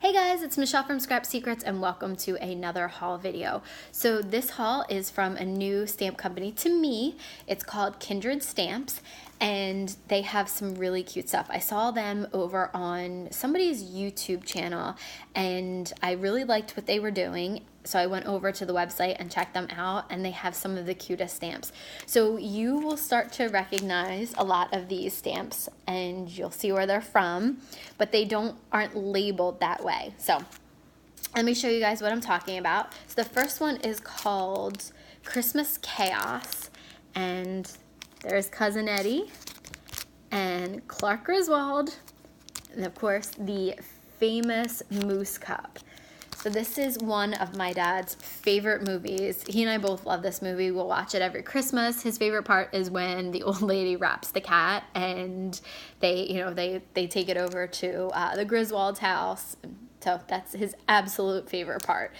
Hey guys, it's Michelle from Scrap Secrets and welcome to another haul video. So this haul is from a new stamp company to me. It's called Kindred Stamps and they have some really cute stuff. I saw them over on somebody's YouTube channel and I really liked what they were doing. So I went over to the website and checked them out and they have some of the cutest stamps. So you will start to recognize a lot of these stamps and you'll see where they're from, but they aren't labeled that way. So let me show you guys what I'm talking about. So the first one is called Christmas Chaos and there's Cousin Eddie and Clark Griswold and of course the famous Moose Cup. So this is one of my dad's favorite movies. He and I both love this movie. We'll watch it every Christmas. His favorite part is when the old lady wraps the cat and they take it over to the Griswold's house. So that's his absolute favorite part.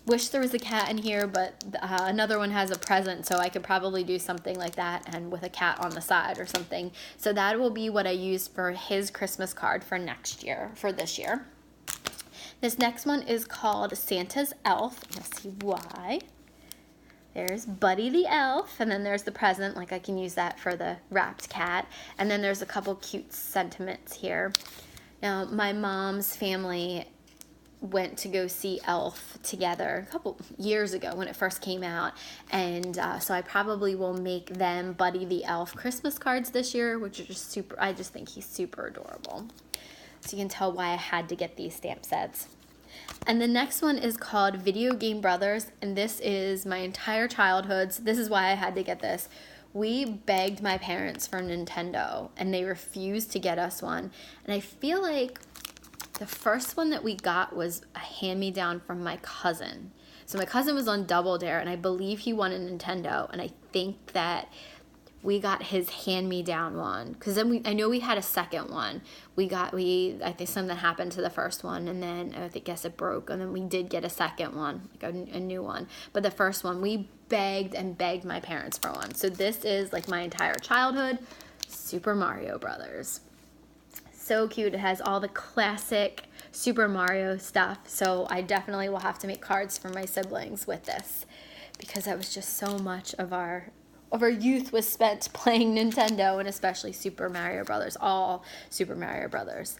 Wish there was a cat in here, but another one has a present, so I could probably do something like that and with a cat on the side or something. So that will be what I use for his Christmas card for this year. This next one is called Santa's Elf. You'll see why. There's Buddy the Elf, and then there's the present, like I can use that for the wrapped cat. And then there's a couple cute sentiments here. Now, my mom's family went to go see Elf together a couple years ago when it first came out. And so I probably will make them Buddy the Elf Christmas cards this year, which are just I just think he's super adorable. So you can tell why I had to get these stamp sets. And the next one is called Video Game Brothers, and this is my entire childhood. So this is why I had to get this. We begged my parents for Nintendo, and they refused to get us one. And I feel like the first one that we got was a hand-me-down from my cousin. So my cousin was on Double Dare, and I believe he won a Nintendo, and I think that we got his hand-me-down one because then I know we had a second one. I think something happened to the first one and then I guess it broke and then we did get a second one, like a new one. But the first one we begged and begged my parents for one. So this is like my entire childhood, Super Mario Brothers. So cute. It has all the classic Super Mario stuff. So I definitely will have to make cards for my siblings with this because that was just so much of our youth was spent playing Nintendo and especially Super Mario Brothers, all Super Mario Brothers.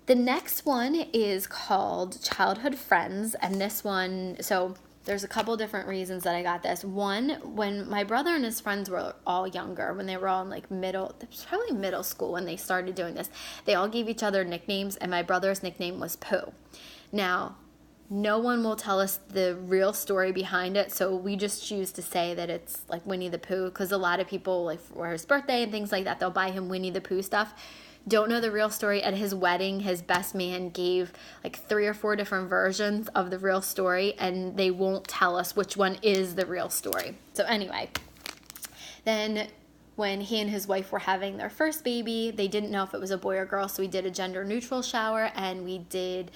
The next one is called Childhood Friends, and this one, so there's a couple different reasons that I got this. One, when my brother and his friends were all younger, when they were all in like probably middle school when they started doing this, they all gave each other nicknames, and my brother's nickname was Pooh. Now, no one will tell us the real story behind it, so we just choose to say that it's like Winnie the Pooh, because a lot of people, like for his birthday and things like that, they'll buy him Winnie the Pooh stuff. Don't know the real story. At his wedding, his best man gave like 3 or 4 different versions of the real story, and they won't tell us which one is the real story. So anyway, then when he and his wife were having their first baby, they didn't know if it was a boy or girl, so we did a gender-neutral shower, and we did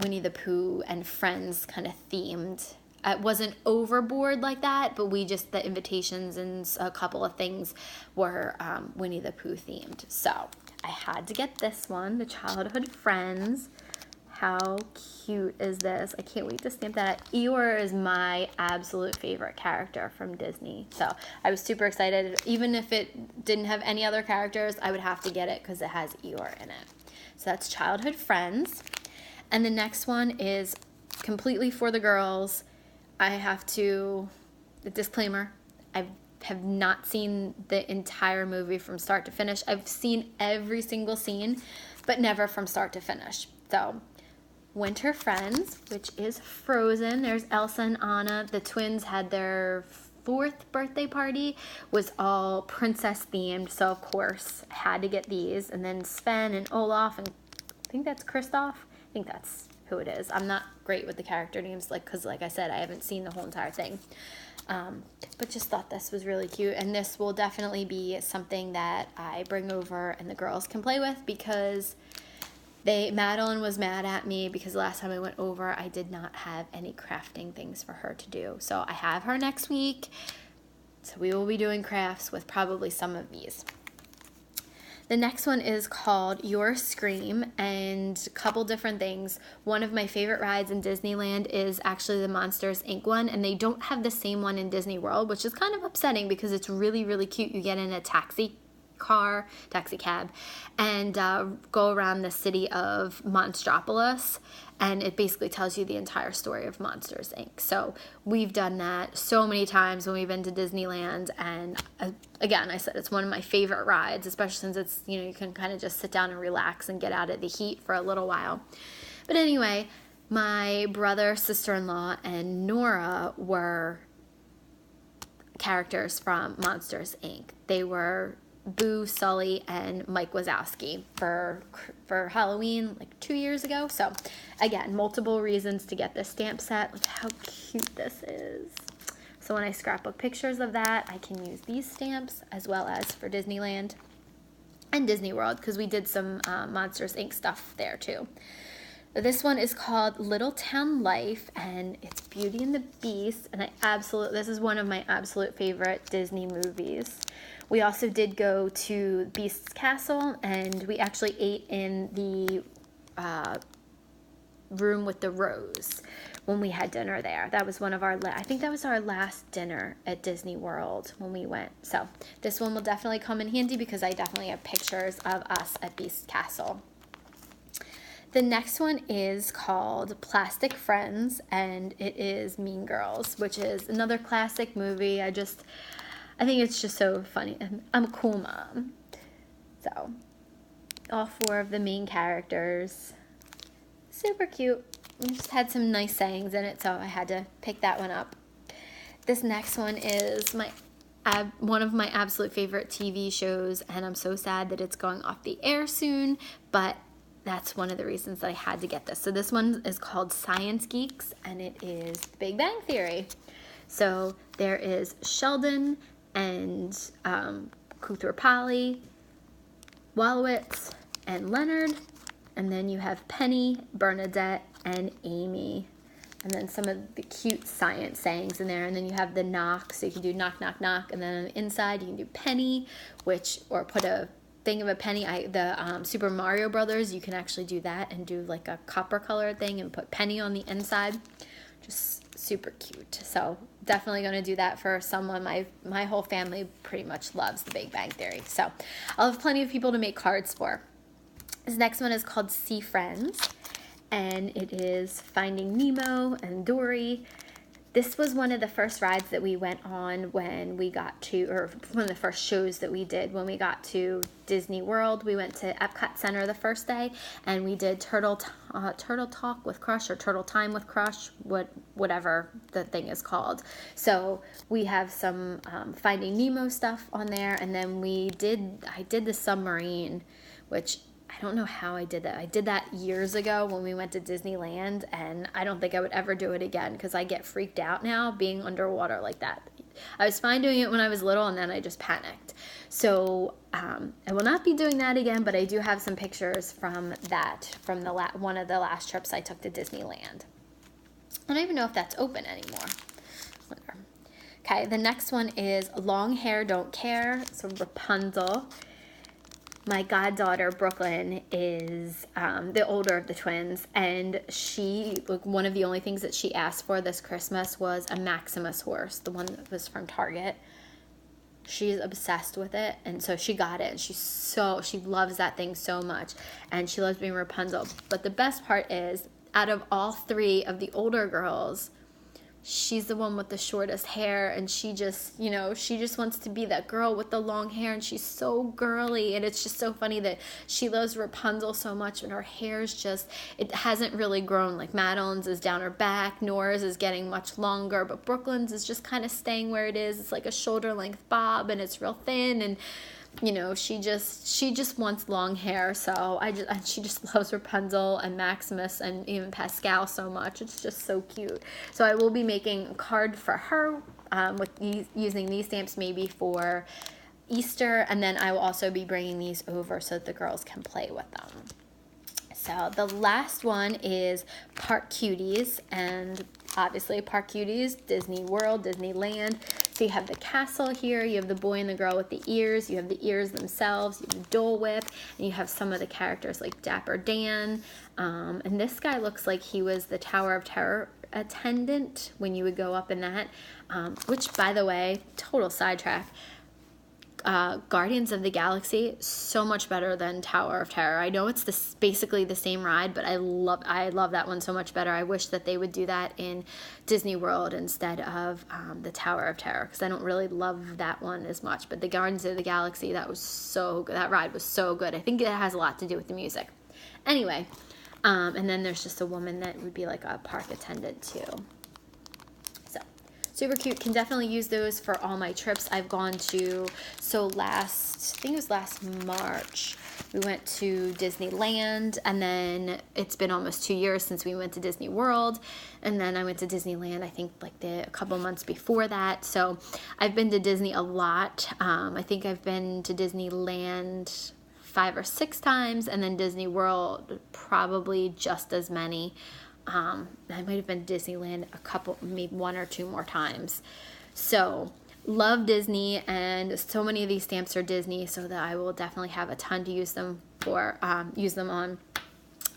Winnie the Pooh and Friends kind of themed. It wasn't overboard like that, but the invitations and a couple of things were Winnie the Pooh themed. So I had to get this one, the Childhood Friends. How cute is this? I can't wait to stamp that. Eeyore is my absolute favorite character from Disney. So I was super excited. Even if it didn't have any other characters, I would have to get it because it has Eeyore in it. So that's Childhood Friends. And the next one is completely for the girls. The disclaimer, I have not seen the entire movie from start to finish. I've seen every single scene, but never from start to finish. So, Winter Friends, which is Frozen. There's Elsa and Anna. The twins had their 4th birthday party, was all princess themed. So, of course, I had to get these. And then Sven and Olaf, and I think that's Kristoff. I think that's who it is. I'm not great with the character names, because like I said, I haven't seen the whole entire thing. But just thought this was really cute, and this will definitely be something that I bring over and the girls can play with, because Madeline was mad at me because last time I went over, I did not have any crafting things for her to do. So I have her next week, so we will be doing crafts with probably some of these. The next one is called Your Scream, and a couple different things. One of my favorite rides in Disneyland is actually the Monsters Inc. one, and they don't have the same one in Disney World, which is kind of upsetting because it's really, really cute. You get in a taxi cab, and go around the city of Monstropolis, and it basically tells you the entire story of Monsters Inc. So we've done that so many times when we've been to Disneyland, and again, I said it's one of my favorite rides, especially since it's, you know, you can kind of just sit down and relax and get out of the heat for a little while. But anyway, my brother, sister-in-law, and Nora were characters from Monsters Inc. They were Boo, Sully, and Mike Wazowski for Halloween like 2 years ago. So again, multiple reasons to get this stamp set. Look how cute this is. So when I scrapbook pictures of that, I can use these stamps as well as for Disneyland and Disney World, because we did some Monsters Inc. stuff there too. This one is called Little Town Life, and it's Beauty and the Beast, and this is one of my absolute favorite Disney movies. We also did go to Beast's Castle, and we actually ate in the room with the rose when we had dinner there. That was one of our, I think that was our last dinner at Disney World when we went. So this one will definitely come in handy because I definitely have pictures of us at Beast's Castle. The next one is called Plastic Friends, and it is Mean Girls, which is another classic movie. I think it's just so funny. I'm a cool mom. So, all 4 of the main characters. Super cute. It just had some nice sayings in it, so I had to pick that one up. This next one is one of my absolute favorite TV shows, and I'm so sad that it's going off the air soon, but that's one of the reasons that I had to get this. So this one is called Science Geeks, and it is Big Bang Theory. So there is Sheldon and Kuthur-Polly, Wallowitz, and Leonard. And then you have Penny, Bernadette, and Amy. And then some of the cute science sayings in there. And then you have the knock, so you can do knock, knock, knock. And then on the inside, you can do penny, or put a thing of a penny. The Super Mario Brothers, you can actually do that and do like a copper colored thing and put penny on the inside. Just super cute. So definitely going to do that for someone. My whole family pretty much loves the Big Bang Theory. So I'll have plenty of people to make cards for. This next one is called Sea Friends, and it is Finding Nemo and Dory. This was one of the first rides that we went on when we got to, or one of the first shows that we did when we got to Disney World. We went to Epcot Center the first day, and we did Turtle Talk with Crush, or Turtle Time with Crush, whatever the thing is called. So we have some Finding Nemo stuff on there, and then I did the submarine, which I don't know how I did that. I did that years ago when we went to Disneyland, and I don't think I would ever do it again because I get freaked out now being underwater like that. I was fine doing it when I was little, and then I just panicked. So I will not be doing that again, but I do have some pictures from one of the last trips I took to Disneyland. I don't even know if that's open anymore. Whatever. Okay, the next one is Long Hair Don't Care. So Rapunzel. My goddaughter, Brooklyn, is the older of the twins, and one of the only things that she asked for this Christmas was a Maximus horse, the one that was from Target. She's obsessed with it, and so she got it, and she loves that thing so much, and she loves being Rapunzel. But the best part is, out of all 3 of the older girls, she's the one with the shortest hair, and she just wants to be that girl with the long hair, and she's so girly, and it's just so funny that she loves Rapunzel so much, and her hair's it hasn't really grown. Like Madeline's is down her back, Nora's is getting much longer, but Brooklyn's is just kind of staying where it is. It's like a shoulder length bob, and it's real thin, and she just wants long hair. So she just loves Rapunzel and Maximus and even Pascal so much. It's just so cute. So I will be making a card for her using these stamps maybe for Easter, and then I will also be bringing these over so that the girls can play with them. So the last one is Park Cuties, and obviously Park Cuties, Disney World, Disneyland. So you have the castle here, you have the boy and the girl with the ears, you have the ears themselves, you have the Dole Whip, and you have some of the characters like Dapper Dan. And this guy looks like he was the Tower of Terror attendant when you would go up in that, which, by the way, total sidetrack. Guardians of the Galaxy, so much better than Tower of Terror. I know it's basically the same ride, but I love that one so much better. I wish that they would do that in Disney World instead of the Tower of Terror, because I don't really love that one as much. But the Guardians of the Galaxy, that was so good. That ride was so good. I think it has a lot to do with the music. Anyway, and then there's just a woman that would be like a park attendant too. Super cute. Can definitely use those for all my trips I've gone to. So I think it was last March, we went to Disneyland, and then it's been almost 2 years since we went to Disney World, and then I went to Disneyland I think like a couple months before that. So I've been to Disney a lot. I think I've been to Disneyland 5 or 6 times, and then Disney World probably just as many. I might have been to Disneyland a couple, maybe 1 or 2 more times. So love Disney, and so many of these stamps are Disney, so that I will definitely have a ton to use them for, use them on.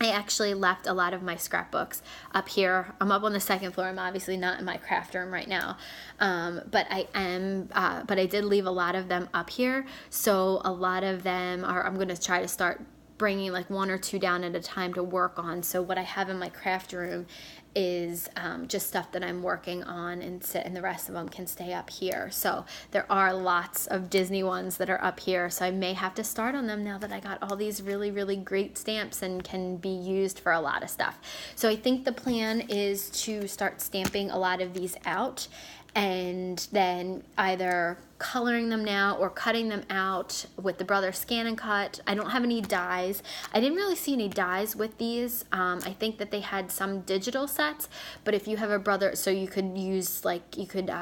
I actually left a lot of my scrapbooks up here. I'm up on the 2nd floor. I'm obviously not in my craft room right now, but I did leave a lot of them up here. So a lot of them are, I'm going to try to start bringing like 1 or 2 down at a time to work on. So what I have in my craft room is just stuff that I'm working on, and the rest of them can stay up here. So there are lots of Disney ones that are up here, so I may have to start on them now that I got all these really, really great stamps and can be used for a lot of stuff. So I think the plan is to start stamping a lot of these out, and then either coloring them now or cutting them out with the Brother Scan and Cut. I don't have any dies. I didn't really see any dies with these. I think that they had some digital sets, but if you have a Brother, so you could use like, you could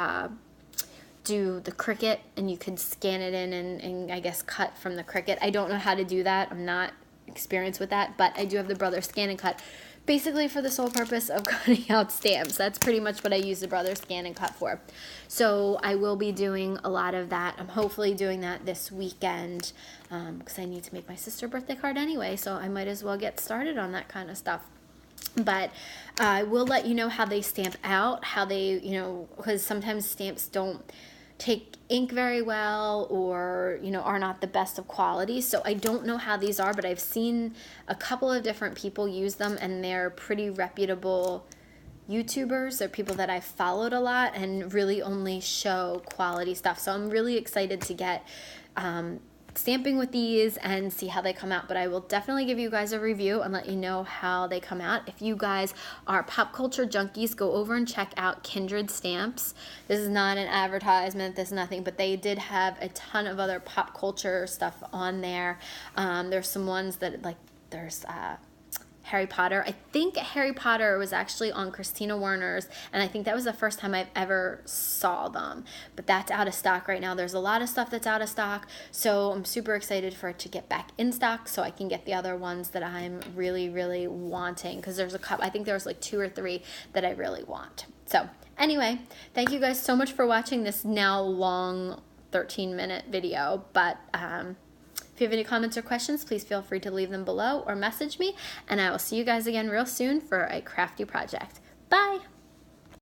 do the Cricut and you could scan it in and I guess cut from the Cricut. I don't know how to do that. I'm not experienced with that, but I do have the Brother Scan and Cut, basically for the sole purpose of cutting out stamps. That's pretty much what I use the Brother Scan and Cut for. So I will be doing a lot of that. I'm hopefully doing that this weekend, because I need to make my sister a birthday card anyway, so I might as well get started on that kind of stuff. But I will let you know how they stamp out, how they, because sometimes stamps don't take ink very well, or are not the best of quality. So I don't know how these are, but I've seen a couple of different people use them, and they're pretty reputable YouTubers. They're people that I've followed a lot and really only show quality stuff. So I'm really excited to get stamping with these and see how they come out. But I will definitely give you guys a review and let you know how they come out. If you guys are pop culture junkies, go over and check out Kindred stamps. This is not an advertisement, this is nothing, but they did have a ton of other pop culture stuff on there. There's some ones that, like, there's Harry Potter. I think Harry Potter was actually on Christina Werner's, and I think that was the first time I've ever saw them, but that's out of stock right now. There's a lot of stuff that's out of stock, so I'm super excited for it to get back in stock so I can get the other ones that I'm really, really wanting, because there's a couple, I think there's like 2 or 3 that I really want. So anyway, thank you guys so much for watching this now long 13-minute video, but if you have any comments or questions, please feel free to leave them below or message me, and I will see you guys again real soon for a crafty project. Bye!